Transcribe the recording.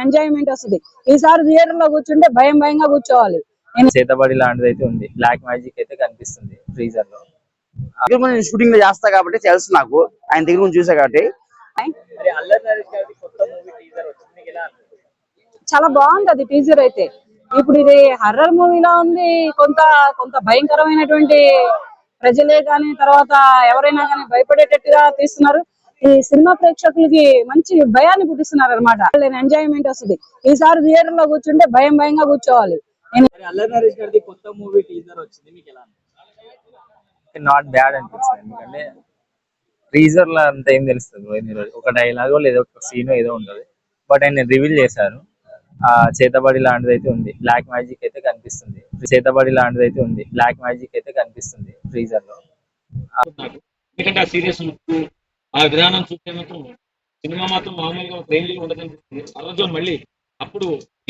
Enjoyment వస్తుంది. ఈసారి theatre లో కూర్చుంటే భయంగా కూర్చోవాలి. చేతబడి లాంటిది అయితే ఉంది, బ్లాక్ మ్యాజిక్ అయితే కనిపిస్తుంది ఫ్రీజర్ లో. షూటింగ్ లో చేస్తా కాబట్టి తెలుసు నాకు, ఆయన దగ్గర నుంచి చూసా కాబట్టి. చాలా బాగుంది టీజర్ అయితే. ఇప్పుడు ఇది హర్రర్ మూవీలా ఉంది, కొంత కొంత భయంకరమైనటువంటి ప్రజలే గాని తర్వాత ఎవరైనా గానీ భయపడేటట్టుగా తీస్తున్నారు. ఈ సినిమా ప్రేక్షకులకి మంచి భయాన్ని పుట్టిస్తున్నారు అనమాట. ఎంజాయ్మెంట్ వస్తుంది. ఈసారి థియేటర్ లో కూర్చుంటే భయంగా కూర్చోవాలి. నాట్ బ్యాడ్ అనిపిస్తుంది, ఎందుకంటే టీజర్ లో అంత ఏం తెలుస్తుంది, ఒక డైలాగో లేదా ఒక సీన్ ఏదో ఉంటది. బట్ ఆయన రివీల్ చేశారు. చేతబడి లాంటిది అయితే ఉంది, బ్లాక్ మ్యాజిక్ అయితే కనిపిస్తుంది. చేతబడి లాంటిది అయితే ఉంది, బ్లాక్ మ్యాజిక్ అయితే కనిపిస్తుంది ఫ్రీజర్ లో. ఎందుకంటే ఆ సీరియస్ ఆ విధానం చూస్తే మాత్రం సినిమా మాత్రం మామూలుగా ఫ్రెండ్లీగా ఉండదని మళ్ళీ అప్పుడు